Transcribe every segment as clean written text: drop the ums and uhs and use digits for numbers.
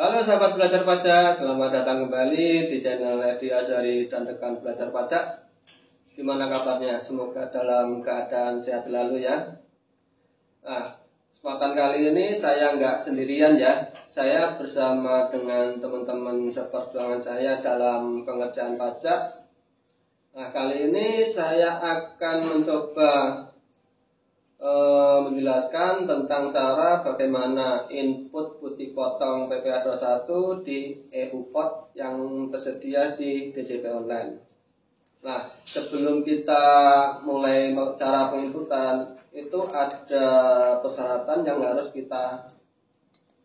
Halo sahabat belajar pajak, selamat datang kembali di channel Edi Azhari dan rekan belajar pajak. Gimana kabarnya? Semoga dalam keadaan sehat selalu ya. Nah, kesempatan kali ini saya nggak sendirian ya. Saya bersama dengan teman-teman seperjuangan saya dalam pengerjaan pajak. Nah, kali ini saya akan mencoba menjelaskan tentang cara bagaimana input putih potong PPh 21 di e-Bupot yang tersedia di DJP Online. Nah, sebelum kita mulai cara penginputan, itu ada persyaratan yang harus kita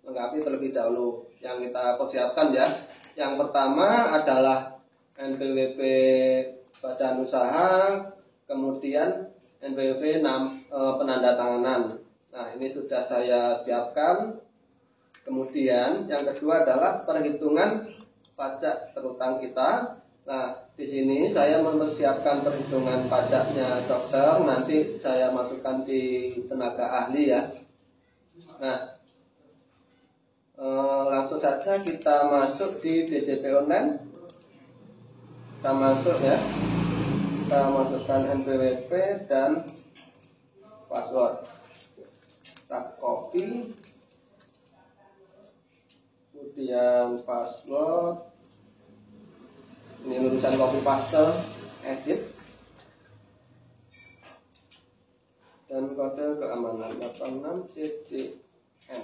lengkapi terlebih dahulu, yang kita persiapkan ya. Yang pertama adalah NPWP badan usaha, kemudian NPWP penandatanganan. Nah, ini sudah saya siapkan. Kemudian yang kedua adalah perhitungan pajak terutang kita. Nah, di sini saya mempersiapkan perhitungan pajaknya dokter. Nanti saya masukkan di tenaga ahli ya. Nah, langsung saja kita masuk di DJP Online. Kita masuk ya. Kita masukkan NPWP dan password. Kita copy, kemudian password. Ini urusan copy paste, edit, dan kode keamanan 86 CDN.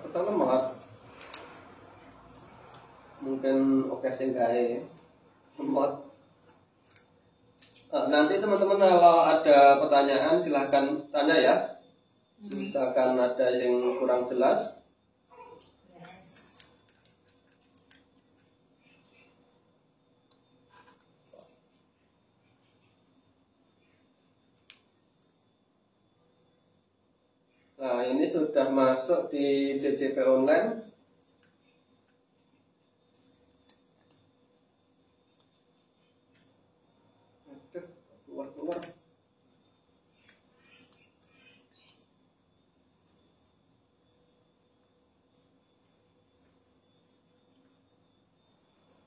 Kita lemot mungkin oke sing gawe lemot. Nanti teman-teman kalau ada pertanyaan silahkan tanya ya. Misalkan ada yang kurang jelas. Nah, ini sudah masuk di DJP Online. Keluar.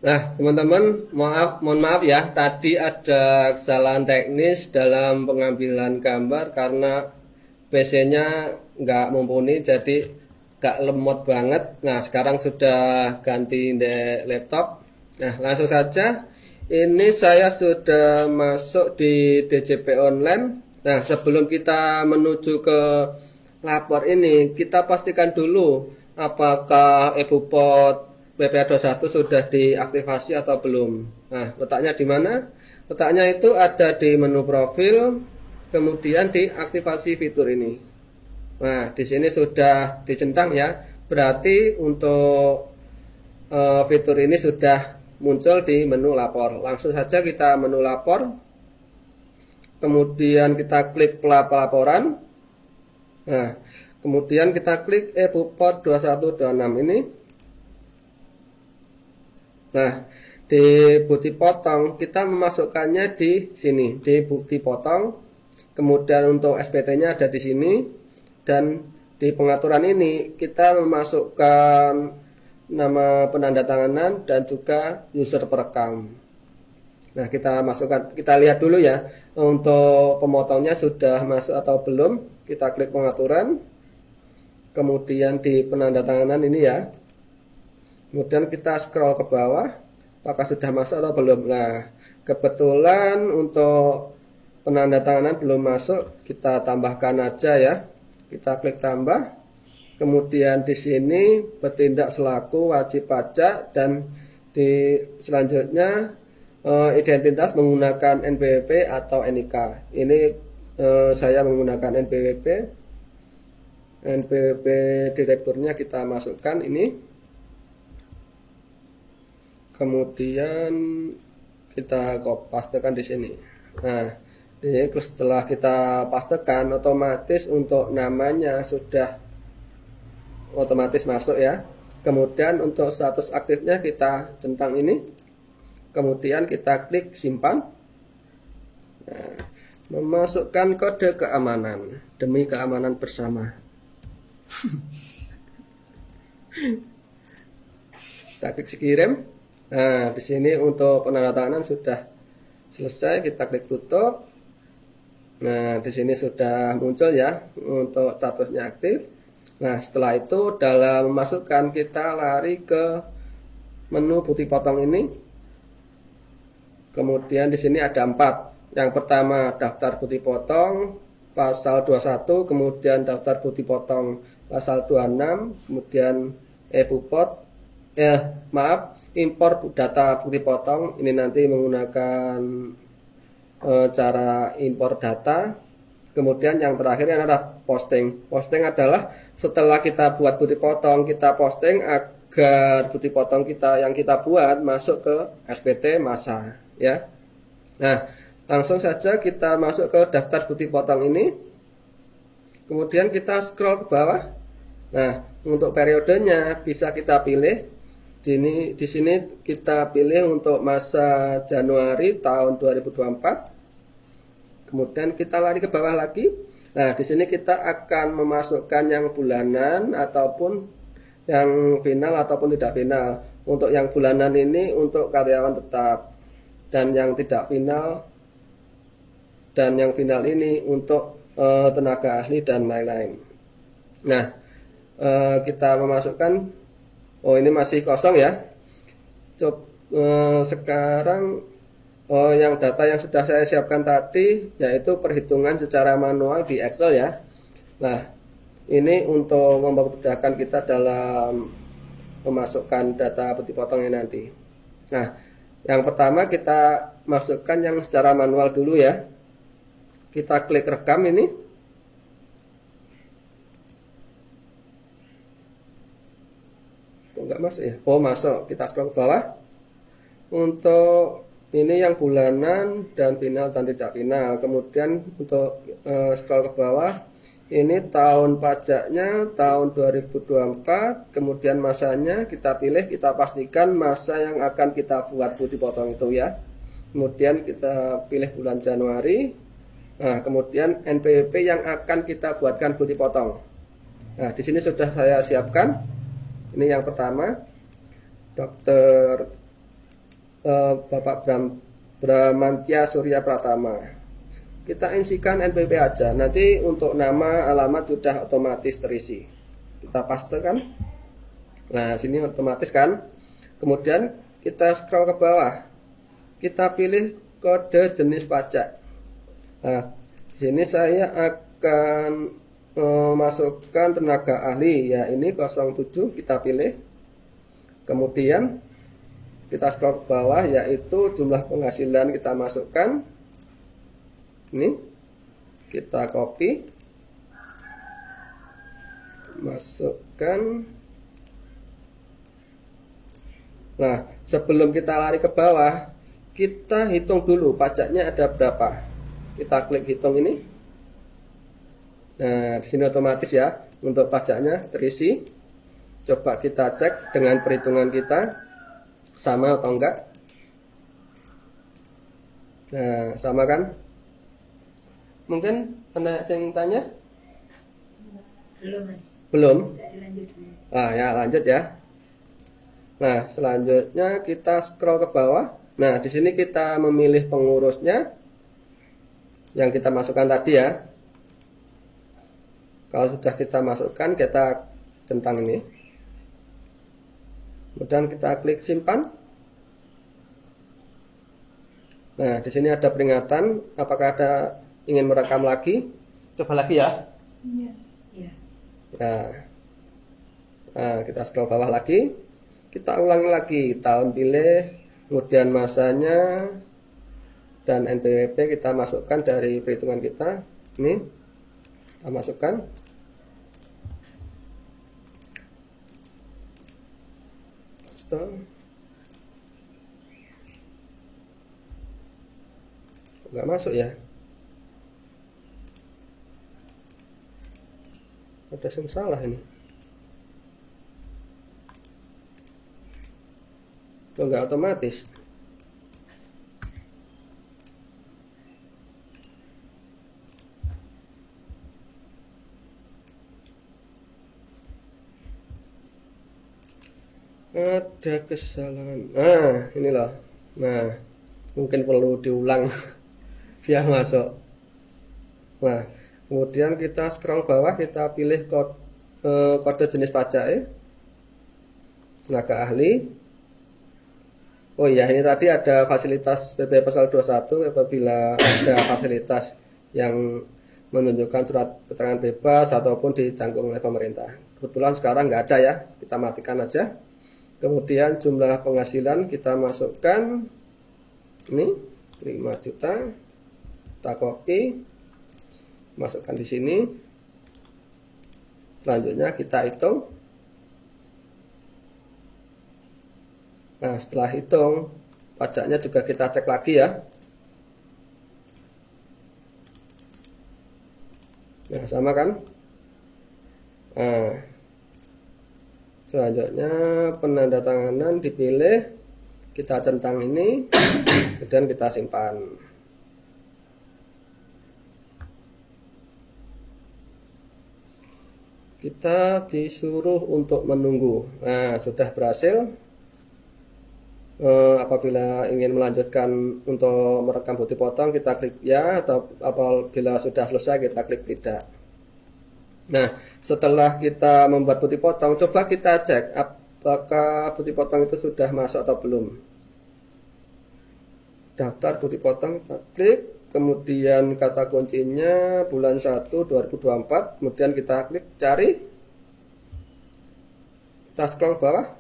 Nah, teman-teman, mohon maaf ya, tadi ada kesalahan teknis dalam pengambilan gambar karena PC-nya nggak mumpuni, jadi nggak lemot banget. Nah, sekarang sudah ganti di laptop. Nah, langsung saja. Ini saya sudah masuk di DJP Online. Nah, sebelum kita menuju ke lapor ini, kita pastikan dulu apakah e-Bupot PPh 21 sudah diaktifasi atau belum. Nah, letaknya di mana? Letaknya itu ada di menu profil, kemudian diaktifasi fitur ini. Nah, di sini sudah dicentang ya. Berarti untuk fitur ini sudah muncul di menu lapor. Langsung saja kita menu lapor. Kemudian kita klik pelaporan. Nah, kemudian kita klik e-Bupot 2126 ini. Nah, di bukti potong kita memasukkannya di sini, di bukti potong. Kemudian untuk SPT-nya ada di sini, dan di pengaturan ini kita memasukkan nama penandatanganan dan juga user perekam. Nah, kita masukkan, kita lihat dulu ya untuk pemotongnya sudah masuk atau belum. Kita klik pengaturan, kemudian di penandatanganan ini ya. Kemudian kita scroll ke bawah, apakah sudah masuk atau belum. Nah, kebetulan untuk penandatanganan belum masuk, kita tambahkan aja ya. Kita klik tambah. Kemudian di sini bertindak selaku wajib pajak, dan di selanjutnya identitas menggunakan NPWP atau NIK. Ini saya menggunakan NPWP. NPWP direkturnya kita masukkan ini. Kemudian kita pastekan di sini. Nah, ini setelah kita pastekan, otomatis untuk namanya sudah otomatis masuk ya. Kemudian untuk status aktifnya kita centang ini. Kemudian kita klik simpan. Nah, memasukkan kode keamanan demi keamanan bersama. Kita klik kirim. Nah, di sini untuk penandatanganan sudah selesai, kita klik tutup. Nah, di sini sudah muncul ya untuk statusnya aktif. Nah, setelah itu dalam memasukkan kita lari ke menu putih potong ini. Kemudian di sini ada 4. Yang pertama daftar putih potong pasal 21, kemudian daftar putih potong pasal 26, kemudian e-bupot impor data putih potong. Ini nanti menggunakan cara impor data. Kemudian yang terakhir adalah posting. Posting adalah setelah kita buat putih potong, kita posting agar putih potong kita yang kita buat masuk ke SPT masa ya. Nah, langsung saja kita masuk ke daftar putih potong ini. Kemudian kita scroll ke bawah. Nah, untuk periodenya bisa kita pilih. Di sini kita pilih untuk masa Januari tahun 2024. Kemudian kita lari ke bawah lagi. Nah, di sini kita akan memasukkan yang bulanan ataupun yang final ataupun tidak final. Untuk yang bulanan ini untuk karyawan tetap, dan yang tidak final dan yang final ini untuk tenaga ahli dan lain-lain. Nah, kita memasukkan. Oh, ini masih kosong ya. Sekarang yang data yang sudah saya siapkan tadi yaitu perhitungan secara manual di Excel ya. Nah, ini untuk memudahkan kita dalam memasukkan data putih potongnya nanti. Nah, yang pertama kita masukkan yang secara manual dulu ya. Kita klik rekam ini. Enggak masuk ya? Oh, masuk. Kita scroll ke bawah. Untuk ini yang bulanan dan final dan tidak final. Kemudian untuk scroll ke bawah, ini tahun pajaknya tahun 2024. Kemudian masanya kita pilih, kita pastikan masa yang akan kita buat putih potong itu ya. Kemudian kita pilih bulan Januari. Nah, kemudian NPWP yang akan kita buatkan putih potong. Nah, di sini sudah saya siapkan. Ini yang pertama, Dr. Bapak Bramantya Surya Pratama. Kita isikan NPWP aja. Nanti untuk nama, alamat sudah otomatis terisi. Kita pastekan. Nah, sini otomatis kan. Kemudian kita scroll ke bawah. Kita pilih kode jenis pajak. Nah, di sini saya akan masukkan tenaga ahli ya, ini 07 kita pilih. Kemudian kita scroll ke bawah yaitu jumlah penghasilan kita masukkan. Ini kita copy, masukkan. Nah, sebelum kita lari ke bawah, kita hitung dulu pajaknya ada berapa. Kita klik hitung ini. Nah, di sini otomatis ya untuk pajaknya terisi. Coba kita cek dengan perhitungan kita sama atau enggak. Nah, sama kan? Mungkin ada yang tanya? Belum, Mas. Belum? Bisa dilanjut dulu. Ya, lanjut ya. Nah, selanjutnya kita scroll ke bawah. Nah, di sini kita memilih pengurusnya yang kita masukkan tadi ya. Kalau sudah kita masukkan, kita centang ini. Kemudian kita klik simpan. Nah, di sini ada peringatan. Apakah ada ingin merekam lagi? Coba lagi ya. Iya. Iya. Nah, kita scroll bawah lagi. Kita ulangi lagi. Tahun pilih, kemudian masanya, dan NPWP kita masukkan dari perhitungan kita. Ini kita masukkan. Nggak masuk ya, ada yang salah ini. Kok nggak otomatis? Ada kesalahan. Nah, ini loh. Nah, mungkin perlu diulang biar masuk. Nah, kemudian kita scroll bawah, kita pilih kode jenis pajak ya. Tenaga ahli. Oh iya, ini tadi ada fasilitas PP Pasal 21 apabila ada fasilitas yang menunjukkan surat keterangan bebas ataupun ditanggung oleh pemerintah. Kebetulan sekarang nggak ada ya, kita matikan aja. Kemudian jumlah penghasilan kita masukkan ini 5 juta. Kita copy, masukkan di sini. Selanjutnya kita hitung. Nah, setelah hitung, pajaknya juga kita cek lagi ya. Nah, sama kan? Nah, selanjutnya penandatanganan dipilih, kita centang ini, kemudian kita simpan. Kita disuruh untuk menunggu. Nah, sudah berhasil. Apabila ingin melanjutkan untuk merekam bukti potong, kita klik ya, atau apabila sudah selesai kita klik tidak. Nah, setelah kita membuat bukti potong, coba kita cek apakah bukti potong itu sudah masuk atau belum. Daftar bukti potong, kita klik, kemudian kata kuncinya bulan 1 2024, kemudian kita klik cari, kita scroll bawah.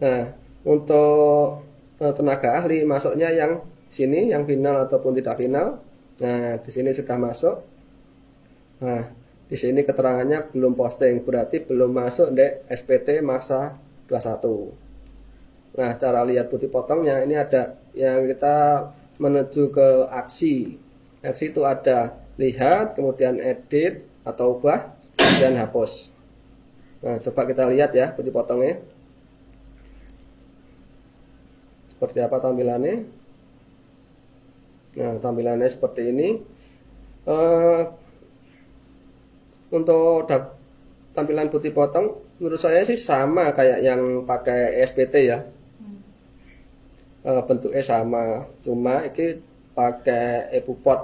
Nah, untuk tenaga ahli masuknya yang sini, yang final ataupun tidak final. Nah, di sini sudah masuk. Nah, di sini keterangannya belum posting, berarti belum masuk di SPT masa 21. Nah, cara lihat bukti potongnya ini ada yang kita menuju ke aksi. Aksi itu ada lihat, kemudian edit atau ubah, kemudian hapus. Nah, coba kita lihat ya bukti potongnya. Seperti apa tampilannya? Nah, tampilannya seperti ini. Untuk tampilan bukti potong, menurut saya sih sama kayak yang pakai SPT ya. Bentuknya sama, cuma ini pakai ePUPOT.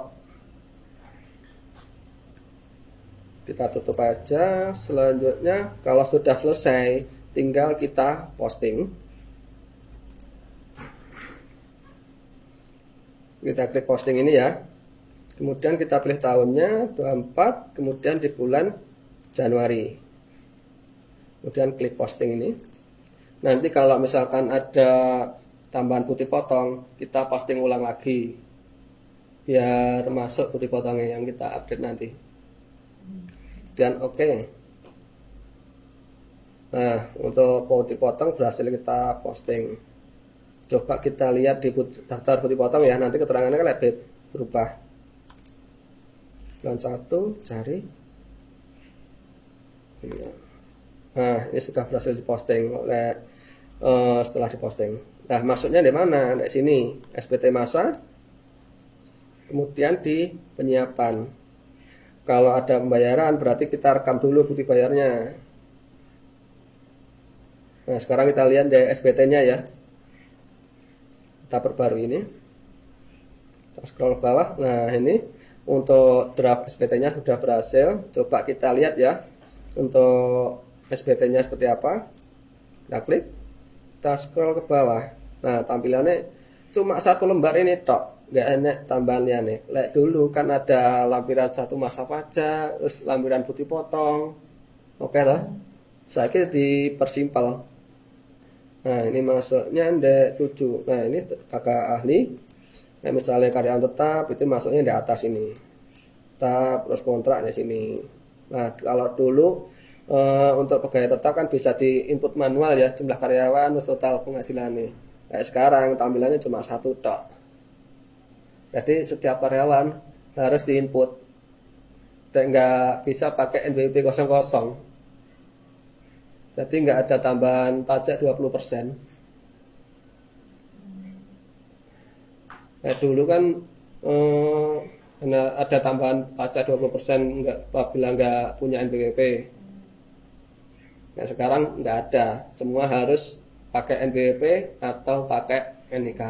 Kita tutup aja. Selanjutnya, kalau sudah selesai, tinggal kita posting. Kita klik posting ini ya. Kemudian kita pilih tahunnya 24, kemudian di bulan Januari. Kemudian klik posting ini. Nanti kalau misalkan ada tambahan putih potong, kita posting ulang lagi. Biar masuk putih potongnya yang kita update nanti. Dan oke. Nah, untuk putih potong berhasil kita posting. Coba kita lihat di daftar putih potong ya, nanti keterangannya kan lebih berubah. Bulan 1 cari. Nah, ini sudah berhasil diposting oleh setelah diposting. Nah, maksudnya di mana? Di sini SPT masa. Kemudian di penyiapan. Kalau ada pembayaran berarti kita rekam dulu bukti bayarnya. Nah, sekarang kita lihat di SPT-nya ya. Kita perbarui ini. Kita scroll bawah. Nah, ini untuk draft SPT-nya sudah berhasil. Coba kita lihat ya untuk SPT-nya seperti apa. Kita klik, kita scroll ke bawah. Nah, tampilannya cuma satu lembar ini tok, nggak enak tambahannya nih. Lihat dulu kan ada lampiran 1 masa pajak, terus lampiran putih potong. Oke lah. Saya kira dipersimpel. Nah, ini masuknya ada 7. Nah, ini kakak ahli. Nah, misalnya karyawan tetap itu masuknya di atas ini. Tetap terus kontrak di sini. Nah, kalau dulu untuk pegawai tetap kan bisa di input manual ya, jumlah karyawan terus total penghasilannya. Kayak sekarang tampilannya cuma 1 tok. Jadi setiap karyawan harus diinput. Dan nggak bisa pakai NBP 00. Jadi nggak ada tambahan pajak 20%. Nah, dulu kan ada tambahan pajak 20% apabila nggak punya NBP. Nah sekarang nggak ada, semua harus pakai NPWP atau pakai NIK.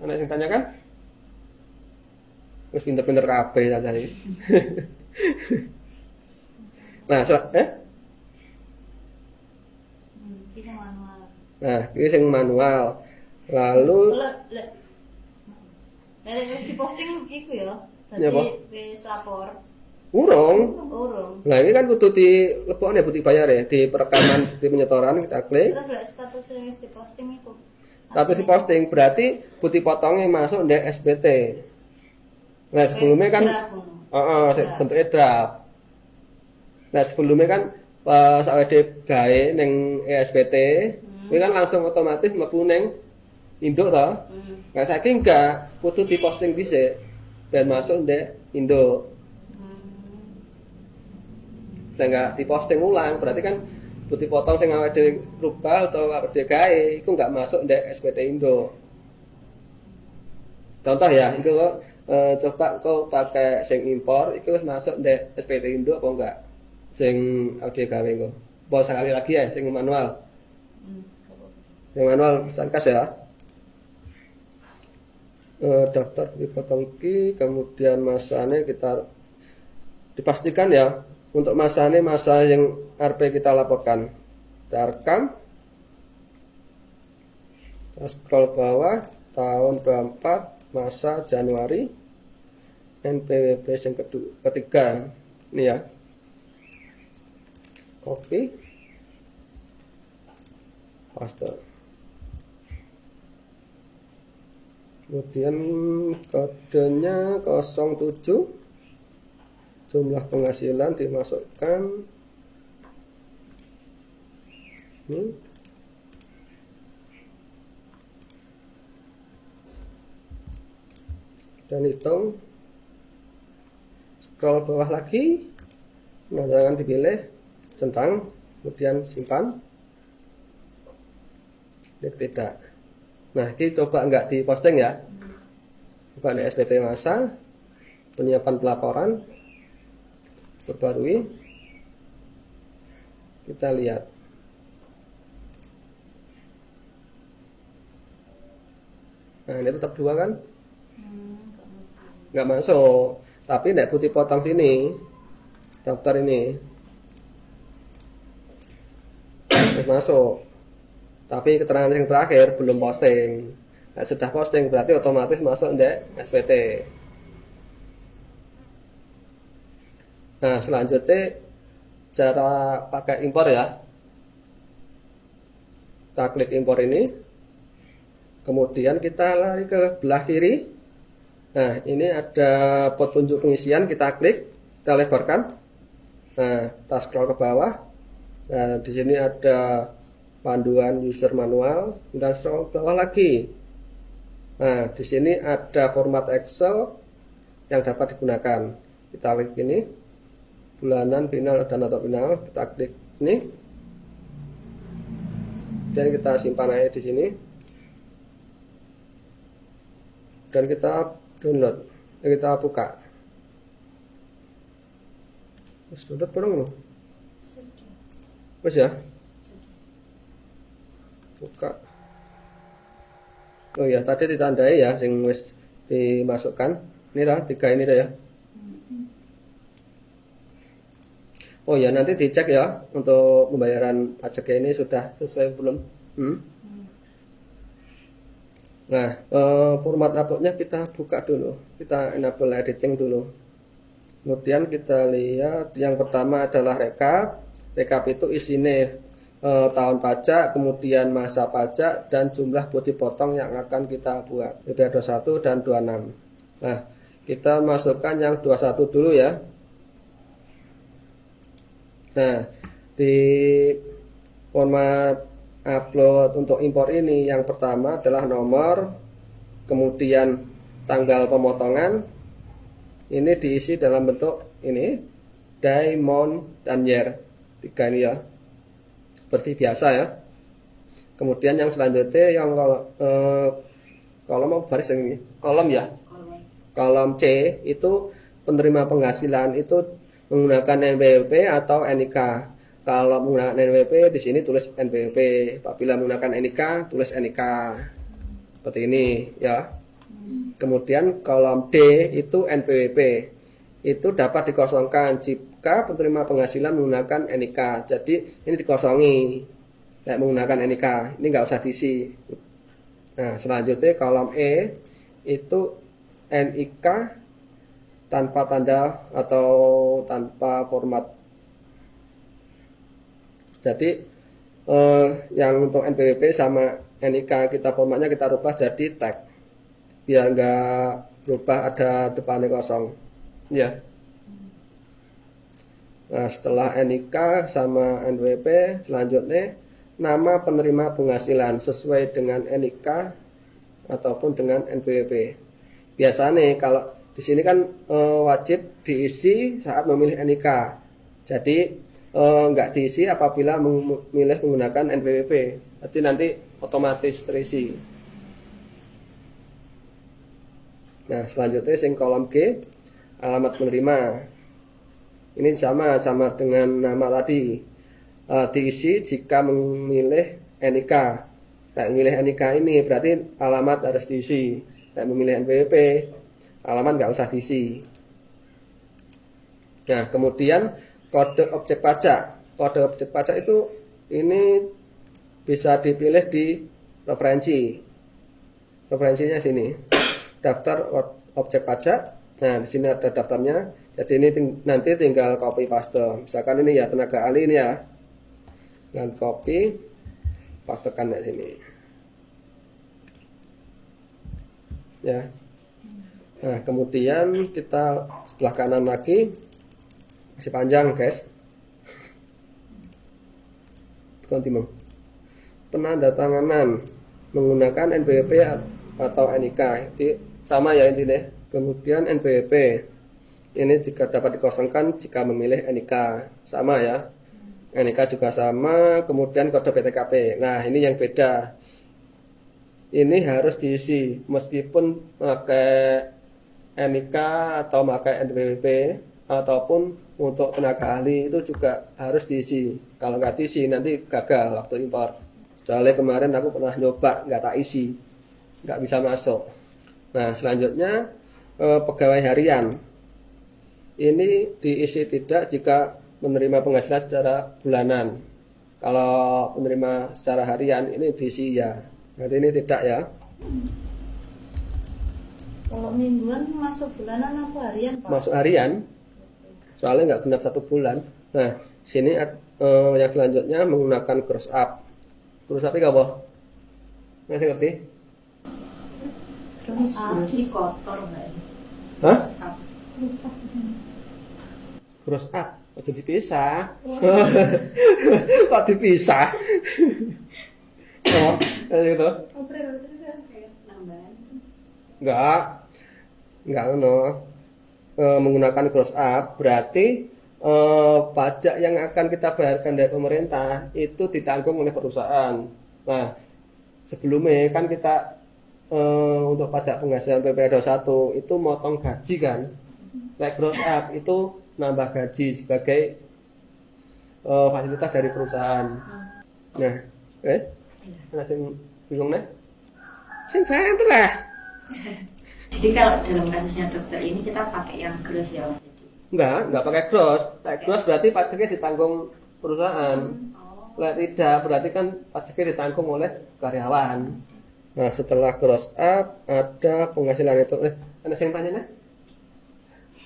Ada yang tanya kan? Terus pinter-pinter kabeh tadi. Nah, Kita manual. Nah, ini yang manual. Lalu Dari wis diposting iku ya. Nyapa? Tadi wis lapor. urung. Urung. Nah, ini kan kudu dilepokne bukti bayar ya, di perekaman bukti penyetoran kita klik. Terus lek status yang wis diposting iku. Status diposting berarti bukti potongnya masuk di SPT. Nah, sebelumnya kan bentuknya draft. Nah, sebelumnya kan pas awake gawe ning SPT, ini kan langsung otomatis mlebu ning induk to. Nah, saiki enggak, kudu diposting dhisik dan masuk di induk. Nah, enggak diposting ulang, berarti kan bukti potong sing awake dhewe rubah atau awake dhewe gawe iku enggak masuk di SPT induk. Contoh ya, itu coba kau pakai sing impor, itu masuk di SPT induk apa enggak? Sing audio gawe kok. Bawa sekali lagi ya, sing manual. Yang manual sangkas ya. Daftar dipotong ki, kemudian masanya kita dipastikan ya. Untuk masanya masa yang RP kita laporkan. Kita rekam. Kita scroll bawah, tahun 24, masa Januari. NPWP yang ketiga. Ini ya. Copy, paste. Kemudian kodenya 07, jumlah penghasilan dimasukkan. Ini. Dan hitung. Scroll bawah lagi. Nah, jangan dipilih. Centang, kemudian simpan. Klik tidak. Nah, ini coba enggak diposting ya. Coba di SPT masa, penyiapan pelaporan, perbarui. Kita lihat. Nah, ini tetap 2 kan? Enggak masuk. Tapi enggak putih potong sini. Daftar ini. Masuk, tapi keterangan yang terakhir belum posting. Nah, sudah posting berarti otomatis masuk di SPT. Nah, selanjutnya cara pakai impor ya. Kita klik impor ini, kemudian kita lari ke belah kiri. Nah, ini ada petunjuk pengisian, kita klik, kita lebarkan. Nah, kita scroll ke bawah. Nah, di sini ada panduan user manual, dan scroll bawah lagi. Nah, di sini ada format Excel yang dapat digunakan. Kita klik ini, bulanan, final, dan atau final. Kita klik ini, dan kita simpan aja di sini, dan kita download, kita buka. Terus download bareng loh. Wes ya. Buka. Oh ya, tadi ditandai ya sing wis dimasukkan. Ini dah 3 ini dah ya. Oh ya, nanti dicek ya untuk pembayaran pajak ini sudah sesuai belum. Nah, format uploadnya kita buka dulu. Kita enable editing dulu. Kemudian kita lihat yang pertama adalah rekap. Rekap itu isinya tahun pajak, kemudian masa pajak, dan jumlah bukti potong yang akan kita buat. Ada 21 dan 26. Nah, kita masukkan yang 21 dulu ya. Nah, di format upload untuk impor ini yang pertama adalah nomor, kemudian tanggal pemotongan. Ini diisi dalam bentuk ini, day, month, dan year. 3 ini ya, seperti biasa ya. Kemudian yang selanjutnya yang kolom baris ini, kolom ya. Kolom C itu penerima penghasilan itu menggunakan NPWP atau NIK. Kalau menggunakan NPWP di sini tulis NPWP. Apabila menggunakan NIK tulis NIK. Seperti ini ya. Kemudian kolom D itu NPWP. Itu dapat dikosongkan jika penerima penghasilan menggunakan NIK. Jadi ini dikosongi. Tidak menggunakan NIK. Ini nggak usah diisi. Nah, selanjutnya kolom E itu NIK tanpa tanda atau tanpa format. Jadi yang untuk NPWP sama NIK kita formatnya kita rubah jadi tag, biar nggak berubah ada depannya kosong ya. Nah, setelah NIK sama NPWP, selanjutnya nama penerima penghasilan sesuai dengan NIK ataupun dengan NPWP. Biasanya kalau di sini kan wajib diisi saat memilih NIK. Jadi nggak diisi apabila memilih menggunakan NPWP. Berarti nanti otomatis terisi. Nah, selanjutnya sing kolom G, alamat penerima. Ini sama dengan nama tadi. Diisi jika memilih NIK. Nah, memilih NIK ini berarti alamat harus diisi. Nah, memilih NPWP, alamat nggak usah diisi. Nah, kemudian kode objek pajak. Kode objek pajak itu ini bisa dipilih di referensi. Referensinya sini. Daftar objek pajak. Nah, di sini ada daftarnya. Jadi ini nanti tinggal copy paste. Misalkan ini ya tenaga ahli ini ya. Dan copy pastekan di sini. Ya. Nah, kemudian kita sebelah kanan lagi. Masih panjang, guys. Continuum. Penandatanganan menggunakan NPWP atau NIK. Jadi sama ya intinya. Kemudian NPWP. Ini jika dapat dikosongkan jika memilih NIK. Sama ya. NIK juga sama. Kemudian kode PTKP. Nah, ini yang beda. Ini harus diisi meskipun pakai NIK atau pakai NPWP ataupun untuk tenaga ahli itu juga harus diisi. Kalau nggak diisi nanti gagal waktu impor. Soalnya kemarin aku pernah nyoba nggak tak isi, nggak bisa masuk. Nah, selanjutnya pegawai harian. Ini diisi tidak jika menerima penghasilan secara bulanan. Kalau penerima secara harian ini diisi ya. Nanti ini tidak ya. Kalau mingguan masuk bulanan apa harian, Pak? Masuk harian. Soalnya nggak genap 1 bulan. Nah, sini yang selanjutnya menggunakan cross up. Cross up itu apa? Nggak ngerti? Terus si kotor nggak? Hah? Cross up. Kok dipisah? Kok dipisah? Oh, kayak gitu. Enggak menggunakan cross up berarti pajak yang akan kita bayarkan dari pemerintah itu ditanggung oleh perusahaan. Nah, sebelumnya kan kita untuk pajak penghasilan PPh 21 itu motong gaji kan. Like cross up itu nambah gaji sebagai fasilitas dari perusahaan. Nah, sing bingung nih? Sing banter lah. Jadi kalau dalam kasusnya dokter ini kita pakai yang gross ya Mas Jadi? Enggak pakai gross. Pakai gross berarti pajaknya ditanggung perusahaan. Kalau tidak berarti kan pajaknya ditanggung oleh karyawan. Nah, setelah cross up ada penghasilan itu. Ada yang tanya nih?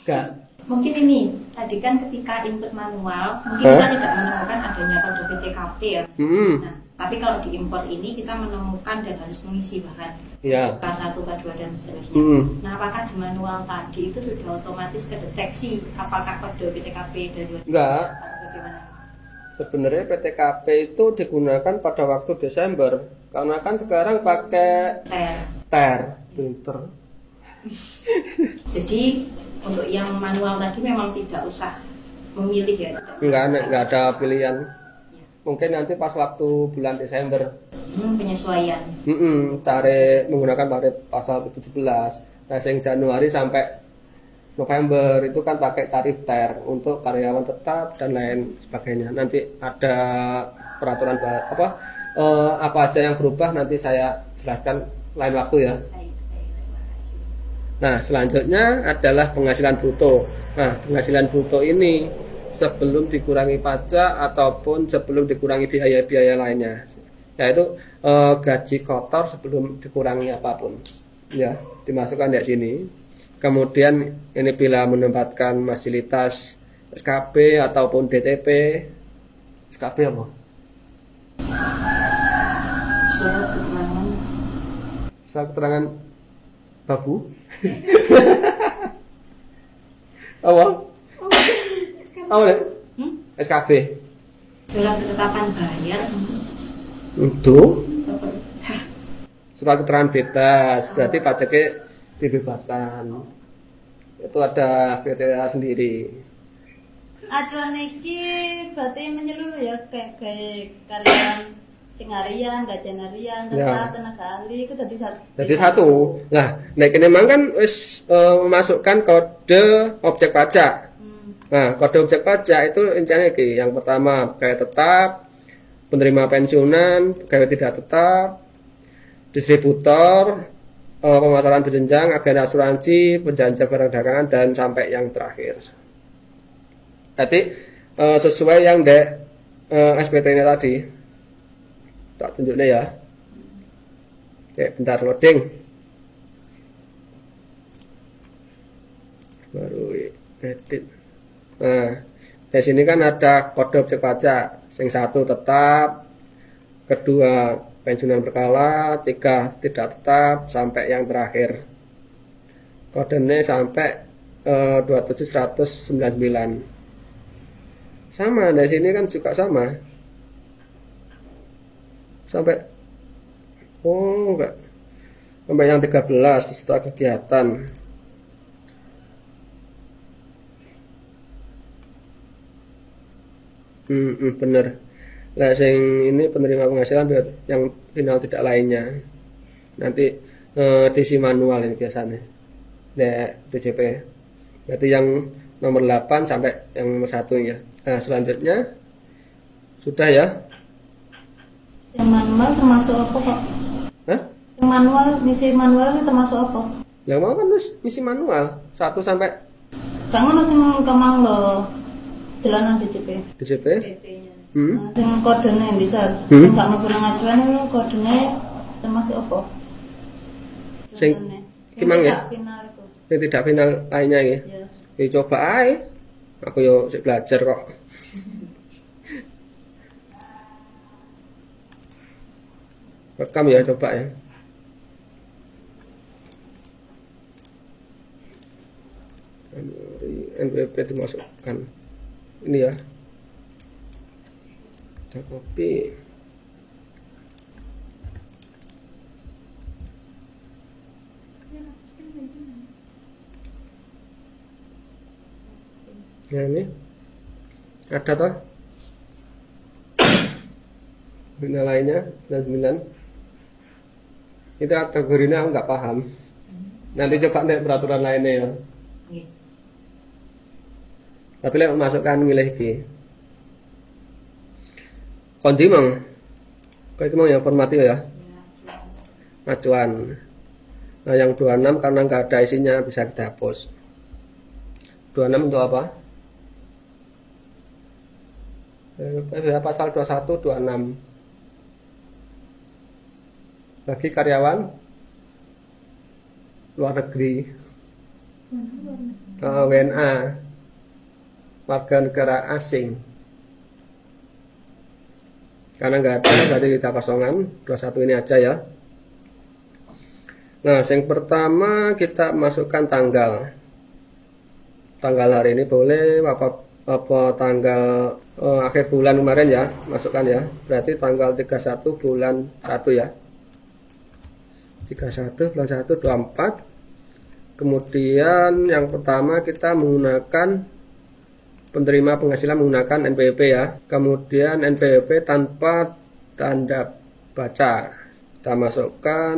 Enggak. Mungkin ini tadi kan ketika input manual mungkin kita tidak menemukan adanya kode PTKP ya. Nah, tapi kalau di impor ini kita menemukan dan harus mengisi bahan K1, K2 dan seterusnya. Nah, apakah di manual tadi itu sudah otomatis kedeteksi apakah kode PTKP dari enggak? Bagaimana? Sebenarnya PTKP itu digunakan pada waktu Desember karena kan sekarang pakai TER printer. Jadi untuk yang manual tadi memang tidak usah memilih ya? Enggak ada pilihan. Mungkin nanti pas waktu bulan Desember. Penyesuaian. Menggunakan tarif pasal 17. Nah, yang Januari sampai November itu kan pakai tarif TER untuk karyawan tetap dan lain sebagainya. Nanti ada peraturan apa aja yang berubah nanti saya jelaskan lain waktu ya. Nah, selanjutnya adalah penghasilan bruto. Nah, penghasilan bruto ini sebelum dikurangi pajak ataupun sebelum dikurangi biaya-biaya lainnya, yaitu gaji kotor sebelum dikurangi apapun, ya dimasukkan di sini. Kemudian ini bila menempatkan fasilitas SKB ataupun DTP. SKB apa? Surat keterangan babu. Apa? Apa deh? SKB. Surat ketetapan bayar. Untuk surat keterangan bebas, berarti pajaknya dibebaskan. Itu ada kriteria sendiri. Acuan iki berarti menyeluruh ya, kayak karyawan sing harian, gajian harian, tenaga ahli itu jadi satu. Nah, nek ini memang kan wis memasukkan kode objek pajak. Nah, kode objek pajak itu intinya iki. Yang pertama pegawai tetap, penerima pensiunan, pegawai tidak tetap, distributor, pemasaran berjenjang, agen asuransi, penjajah barang dagangan, dan sampai yang terakhir. Jadi sesuai yang SPT-nya tadi. Tak tunjuknya ya. Oke, bentar loading. Baru edit. Nah, di sini kan ada kode objek pajak. Yang satu tetap, kedua pensiunan berkala, tiga tidak tetap, sampai yang terakhir. Kodenya sampai 27199. Sama, di sini kan juga sama. Sampai enggak. Sampai yang 13 peserta kegiatan. Bener. Nah, sing ini penerima penghasilan yang final tidak lainnya. Nanti diisi manual ini biasanya. DJP. Berarti yang nomor 8 sampai yang nomor 1 ya. Nah, selanjutnya sudah ya. Yang manual termasuk apa, Pak? Hah? Yang manual, misi manual ini termasuk apa? Yang mau kan misi manual 1 sampai. Gak ngono sing kemang lho. Dolanan DJP. DJP? Sing kodene ndi, Sar? Enggak mau ngacuan itu kodene termasuk apa? Sing kimang ya? Final itu. Yang tidak final lainnya ya. Ya coba aja. Aku yo sik belajar kok. Rekam ya, coba ya. NPWP dimasukkan. Ini ya. Kita copy. Ya ini ada toh bina lainnya dan 9 itu kategorinya aku nggak paham. Nanti coba nih peraturan lainnya ya. Tapi lek masukkan milih ki kondi mang kayak itu mang yang formatif ya, acuan. Nah yang 26 karena nggak ada isinya bisa kita hapus. 26 untuk apa? Pasal 21 26 bagi karyawan luar negeri, WNA, warga negara asing. Karena nggak ada, berarti kita kosongan 21 ini aja ya. Nah, yang pertama kita masukkan tanggal hari ini boleh apa tanggal akhir bulan kemarin ya, masukkan ya. Berarti tanggal 31 bulan 1 ya. 31 bulan 1 24. Kemudian yang pertama kita menggunakan penerima penghasilan menggunakan NPWP ya. Kemudian NPWP tanpa tanda baca. Kita masukkan.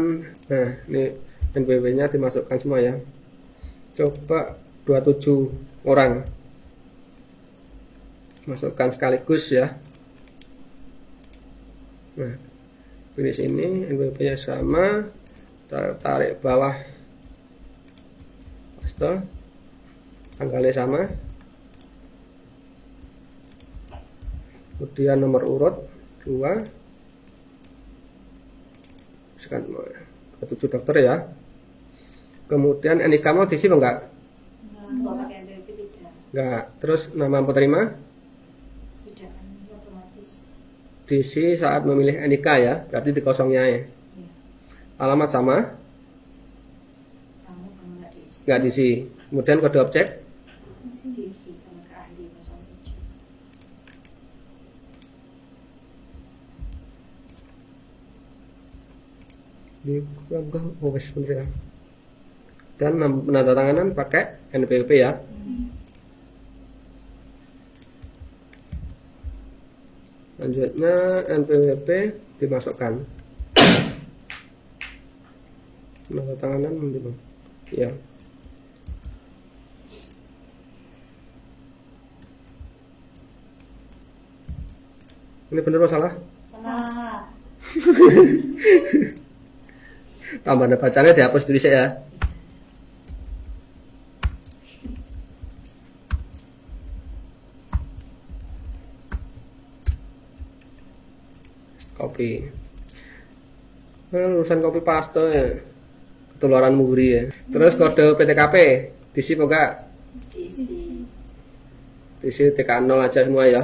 Nah, ini NPWP-nya dimasukkan semua ya. Coba 27 orang. Masukkan sekaligus ya. Nah, pilih sini, NPWP nya sama, tarik bawah, paste, tanggalnya sama, kemudian nomor urut 2, sekian 7 dokter ya. Kemudian NIK mau diisi enggak? Enggak. Terus nama penerima? Diisi saat memilih NIK ya, berarti di kosongnya ya. Alamat sama? Nggak diisi. Kemudian kode objek? Diisi. Dan penandatanganan pakai NPWP ya. Selanjutnya NPWP dimasukkan. Penandatanganan ya. Ini benar atau salah? Salah. Tambahan bacanya dihapus dulu ya. Copy. Urusan copy paste ya. Ketularan muri ya. Terus kode PTKP diisi enggak? Diisi TK0 aja semua ya.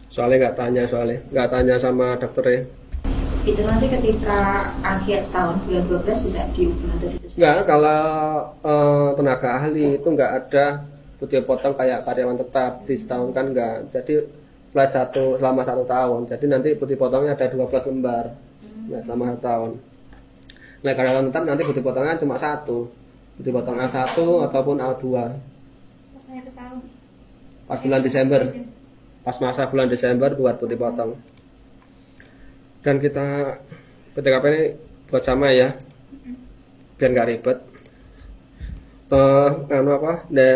Soalnya nggak tanya sama dokternya. Itu nanti ketika akhir tahun bulan 12 bisa diubah atau disesuaikan? Enggak, kalau tenaga ahli itu nggak ada putih potong kayak karyawan tetap di setahun kan enggak. Jadi flat selama 1 tahun. Jadi nanti putih potongnya ada 12 lembar. Nah, selama 1 tahun. Nah, karyawan tetap nanti putih potongnya cuma 1. Putih potong A1 ataupun A2. Pas bulan Desember. Pas masa bulan Desember buat putih potong. Dan kita PTKP ini buat sama ya. Biar nggak ribet.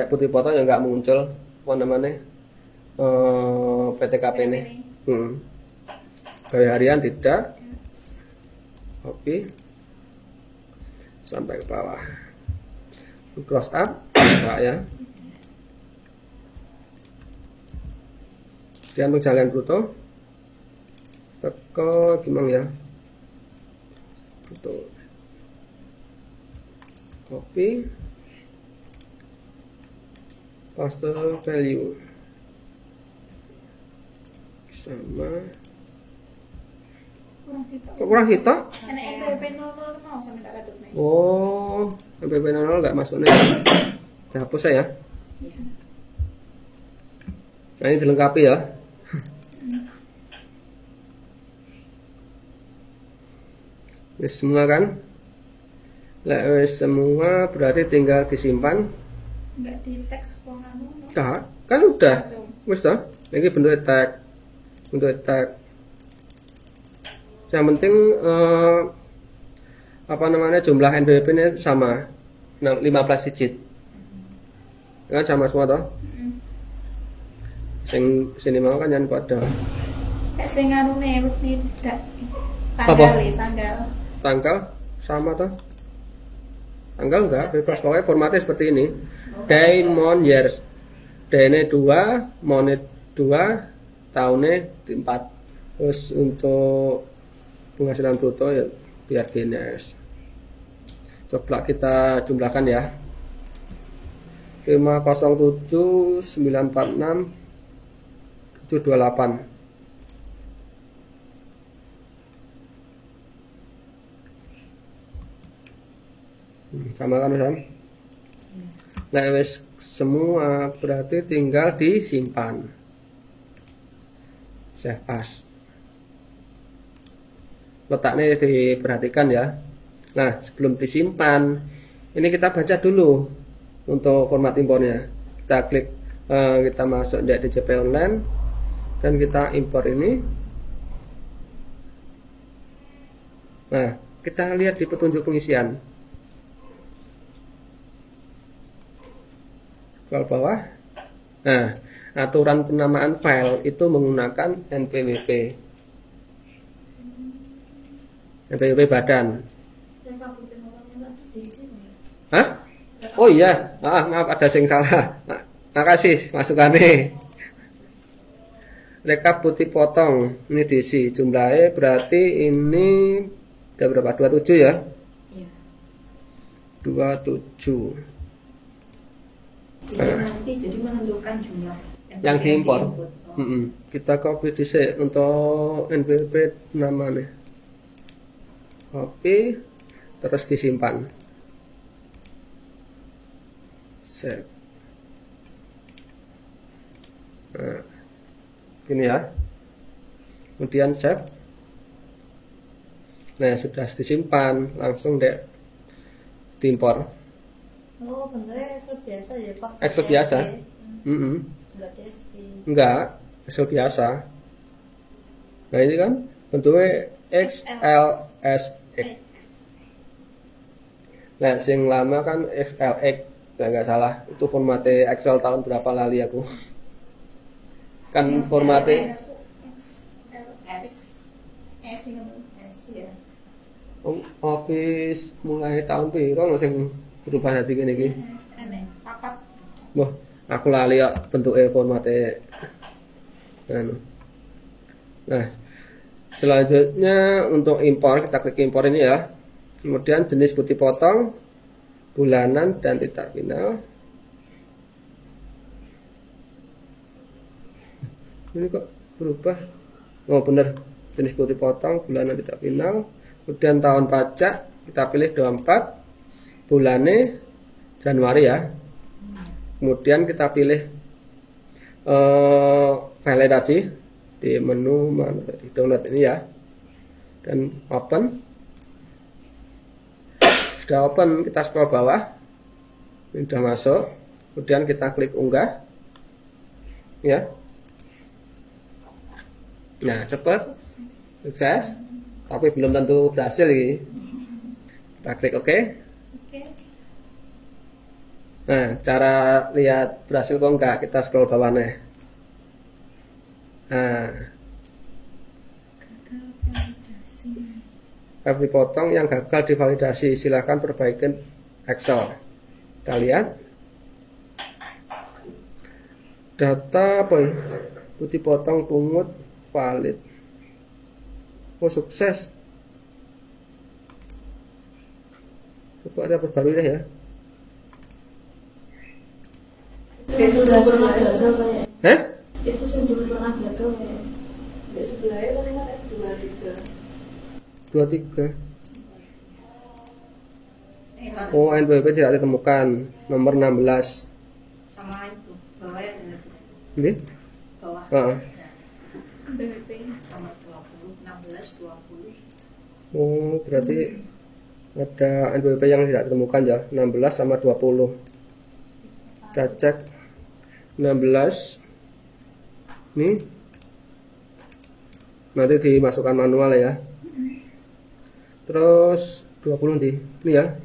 Putih potong yang nggak muncul apa namanya? PTKP ini. Gawe harian tidak. Oke. Sampai ke bawah. Cross up, enggak ya. Kemudian pencarian bruto. Teko gimana ya? Bruto. Copy. Paste value. Sama kurang hita. Oh, NPWP 00 nggak masuk nih. Hapus saya. Nah, ini dilengkapi ya. Ini semua kan? Semua berarti tinggal disimpan. Enggak di teks Kan udah. Wis toh. Ini bentuk tag. Yang penting jumlah NPWP ini sama 15 digit kan sama semua toh. Sini mau kan jangan pada sing anune wis tidak tanggal sama toh. Tanggal enggak bebas, pokoknya formatnya seperti ini. Day, month, years. Day-nya 2, month 2, tahunnya 4. Terus untuk penghasilan bruto ya biar GNS. Coba kita jumlahkan ya. 507 946 728. Sama kan Sam? Nah, wis semua berarti tinggal disimpan. Save as. Letaknya diperhatikan ya. Nah, sebelum disimpan, ini kita baca dulu untuk format impornya. Kita klik, kita masuk di DJP online dan kita impor ini. Nah, kita lihat di petunjuk pengisian. scroll bawah. Nah, aturan penamaan file itu menggunakan NPWP. NPWP badan. Hah? Oh iya, maaf ada yang salah. Makasih masukannya. Rekap putih potong ini diisi jumlahnya berarti ini udah berapa? 27 ya? Iya. 27. Jadi menentukan jumlah yang diimpor. Kita copy dhisik untuk NPWP namanya. Copy terus disimpan. Save. Nah, gini ya. Kemudian save. Nah, sudah disimpan, langsung deh diimpor. Oh, bentuknya Excel biasa ya, Pak? Excel biasa. Enggak CSV. Enggak, Excel biasa. Nah, ini kan bentuknya XLSX. Nah, yang lama kan XLX. Nggak salah, itu formatnya Excel tahun berapa lali aku. Kan formatnya Office mulai tahun piro lho sing berubah dadi ngene iki. Wah, aku lali ya bentuknya formatnya. Nah, selanjutnya untuk impor kita klik impor ini ya. Kemudian jenis putih potong, bulanan dan titik final. Ini kok berubah? Oh bener, jenis putih potong, bulanan titik final. Kemudian tahun pajak kita pilih 24, bulannya Januari ya. Kemudian kita pilih file tadi di menu mana tadi, download ini ya, dan open. Sudah open, kita scroll bawah, ini sudah masuk. Kemudian kita klik unggah ya. Nah, cepat, sukses, tapi belum tentu berhasil ini. Kita klik OK. Nah, cara lihat berhasil kok enggak, kita scroll bawah nih. Nah, file dipotong yang gagal divalidasi, silakan perbaikin Excel. Kita lihat data apa ya? Putih potong pungut valid. Oh sukses. Coba ada perbarui deh ya. Itu sudah pernah gagal kayak. Hah? Itu sudah pernah gagal kayak. Di sebelahnya paling ada 23. Oh, NPWP tidak ditemukan. Nomor 16. Sama itu, bawah ya dengan Ini? bawah. NPWP sama 20, 16, 20. Oh, berarti ada NPWP yang tidak ditemukan ya. 16 sama 20. Kita cek 16. Nih. Nanti dimasukkan manual ya. Terus 20 nih. Ini ya.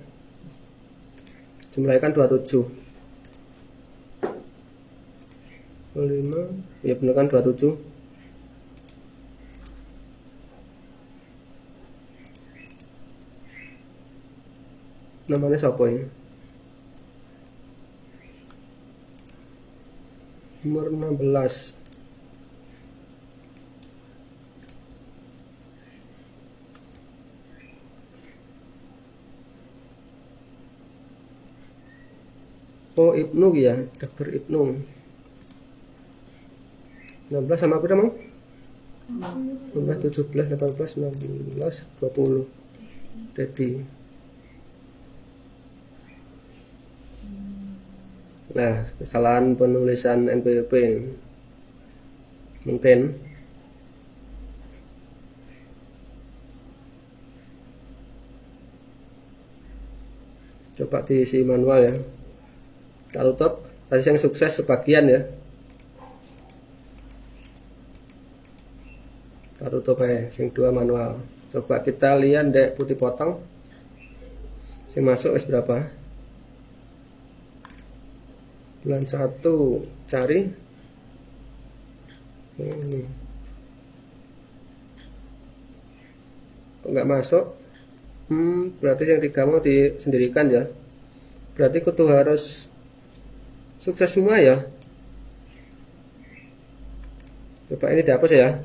Jumlahnya kan 27. 5. Ya benar kan 27. Namanya siapa ini? Nomor 16. Oh, Ibnu ya, Dr. Ibnu. 16 sama apa namanya? 16, 17, 18, 19, 20. Dedi. Nah, kesalahan penulisan NPWP mungkin. Coba diisi manual ya. Kita tutup. Tadi yang sukses sebagian ya. Kita tutup ya. Yang 2 manual. Coba kita lihat dek putih potong. Yang masuk berapa? bulan 1 cari ini. Kok nggak masuk? Berarti yang 3 mau disendirikan ya. Berarti kudu harus sukses semua ya. Coba ini dihapus ya.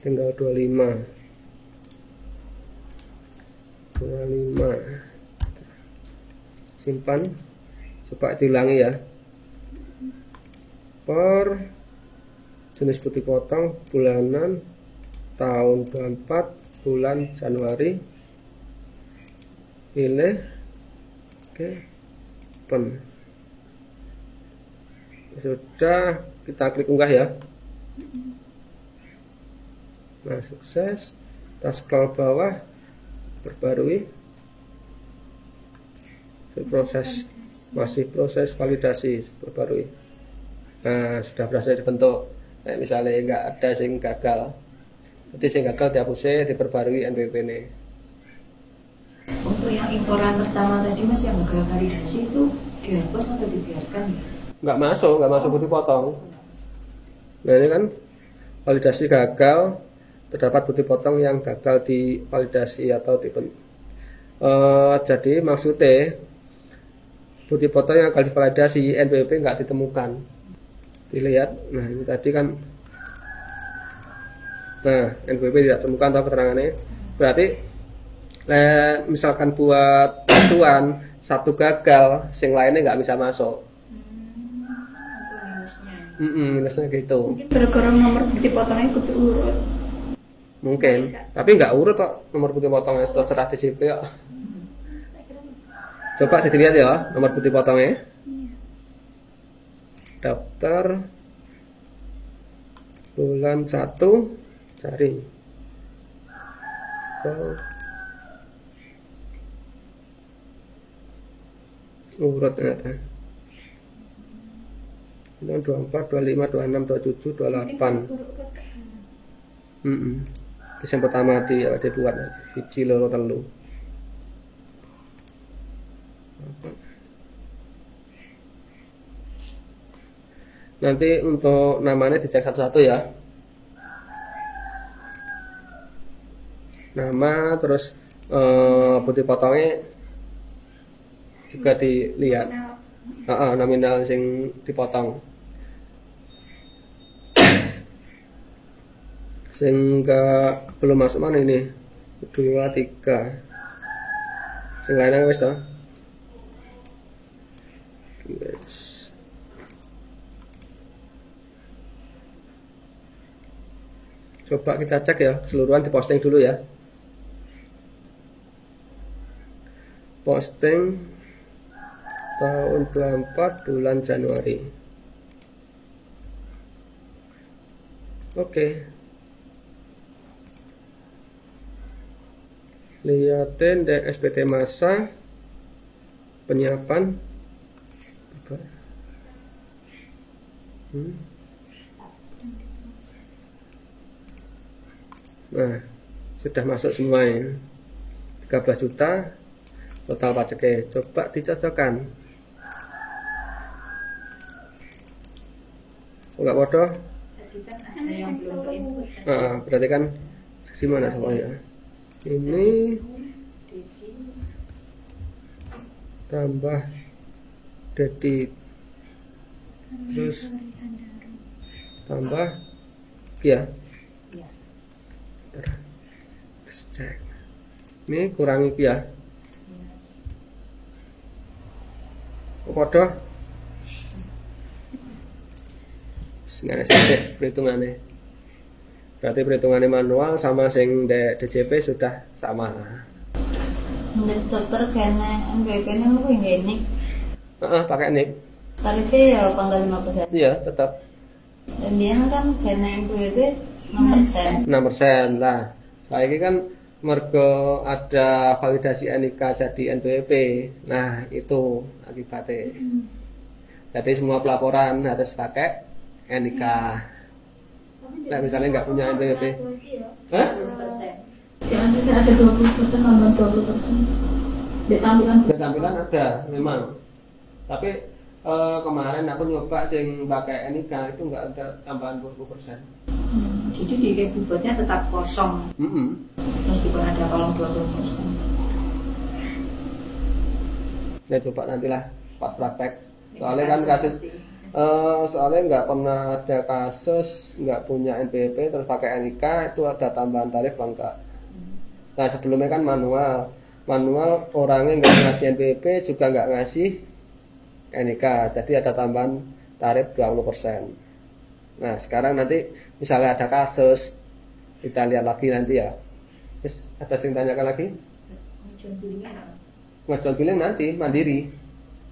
Tinggal 25 simpan, coba diulangi ya. Per jenis putih potong bulanan tahun 24 bulan Januari, pilih oke, pen. Sudah, kita klik unggah ya. Nah, sukses. Kita scroll bawah, perbarui. Masih proses validasi, perbarui. Nah, sudah berhasil dibentuk. Nah, misalnya nggak ada sing gagal, jadi sing gagal dihapusnya, diperbarui NPWP ini. Untuk yang imporan pertama tadi Mas, yang gagal validasi itu dihapus atau dibiarkan ya? Nggak masuk putih potong. Nah, ini kan validasi gagal, terdapat putih potong yang gagal divalidasi atau jadi maksudnya putih potong yang gagal divalidasi NPWP nggak ditemukan. Dilihat, nah ini tadi kan, nah NPWP tidak ditemukan atau keterangannya. Berarti misalkan buat acuan 1 gagal, yang lainnya nggak bisa masuk. Minusnya gitu. Mungkin gara-gara nomor putih potongnya ikut urut. Mungkin, tapi nggak urut kok nomor putih potongnya, terserah DJP ya. Coba dilihat ya nomor putih potongnya. Daftar bulan 1 cari. Urut ternyata. 24, 25, 26, 27, 28. Yang pertama dibuat biji loro telu. Nanti untuk namanya dicek satu-satu ya. Nama, terus putih potongnya juga dilihat. Nominal sing dipotong. Sehingga belum masuk mana ini? 2, 3. Sing lainnya wis toh. Yes. Coba kita cek ya, keseluruhan diposting dulu ya. Posting tahun 24 bulan Januari. Oke. Lihatin deh SPT masa penyiapan. Nah, sudah masuk semua ini. 13 juta total pajaknya. Coba dicocokkan. Enggak bodoh? Berarti kan gimana semuanya? Ini tambah debit, terus tambah ya. Terus cek. Ini kurangi ya. Bodoh. Sengaja sih perhitungannya. Berarti perhitungannya manual sama sing DJP sudah sama. Menurut dokter kayaknya NPWP ini lu nggak nik? Pakai nik. Tarifnya ya panggal 5%. Iya, tetap. Dan dia kan kayaknya NPWP 6%. 6% lah. Saya ini kan mergo ada validasi NIK jadi NPWP. Nah, itu akibatnya. Jadi semua pelaporan harus pakai NIK. Nah, misalnya nggak punya NPWP. Hah? Jangan saja ada 20%, tambah 20%. Di tampilan ada memang. Tapi kemarin aku nyoba sing pakai NIK itu nggak ada tambahan 20%. Jadi di e-bobotnya tetap kosong. Meskipun ada kolom 20%. Ya coba nantilah pas praktek. Soalnya kan kasus soalnya nggak pernah ada kasus nggak punya NPWP terus pakai NIK itu ada tambahan tarif apa enggak. Nah sebelumnya kan manual orangnya nggak ngasih NPWP juga nggak ngasih NIK, jadi ada tambahan tarif 20%. Nah sekarang nanti misalnya ada kasus kita lihat lagi nanti ya. Terus ada yang tanyakan lagi? Ngajuan billing nanti mandiri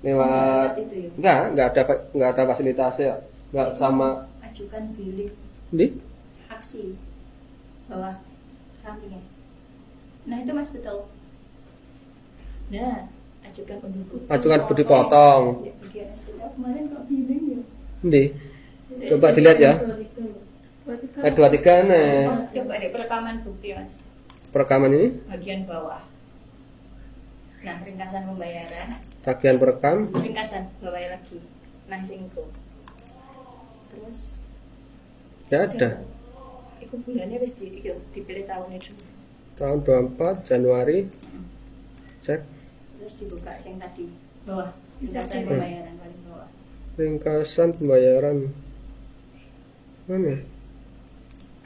lewat nggak ada fasilitasnya, nggak sama ajukan billing di aksi bawah sampingnya. Nah itu Mas betul. Nah ajukan budi potong. Ya, bagian SPTO kemarin kok billing ya? Di coba dilihat ya. 23 nih. Coba deh perekaman bukti Mas. Perekaman ini? Bagian bawah. Nah, ringkasan pembayaran. Bagian perekam. Ringkasan, bawah lagi. Nah, singko. Terus. Ya ada. Itu bulannya wis dipilih tahun itu. Tahun 24 Januari. Cek. Terus dibuka sing tadi bawah. Ringkasan pembayaran paling bawah. Ringkasan pembayaran. Mana?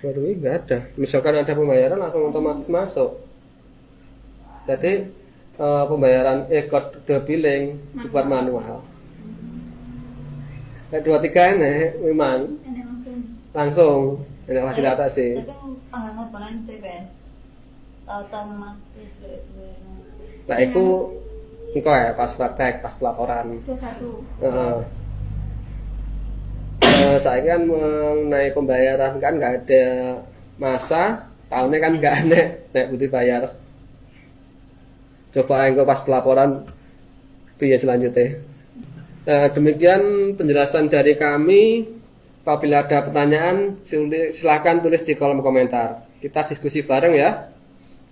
Baru ini nggak ada. Misalkan ada pembayaran langsung otomatis masuk. Jadi pembayaran kode billing dibuat manual. Kayak 23 ini memang langsung ada fasilitas sih. Tapi penganggapan CPN otomatis. Nah itu engkau ya pas praktek, pas pelaporan. Saya kan mengenai pembayaran kan nggak ada masa, tahunnya kan nggak naik putih bayar. Coba engkau pas pelaporan via selanjutnya. Nah, demikian penjelasan dari kami. Apabila ada pertanyaan silahkan tulis di kolom komentar. Kita diskusi bareng ya.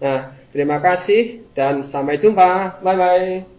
Nah, terima kasih dan sampai jumpa. Bye bye.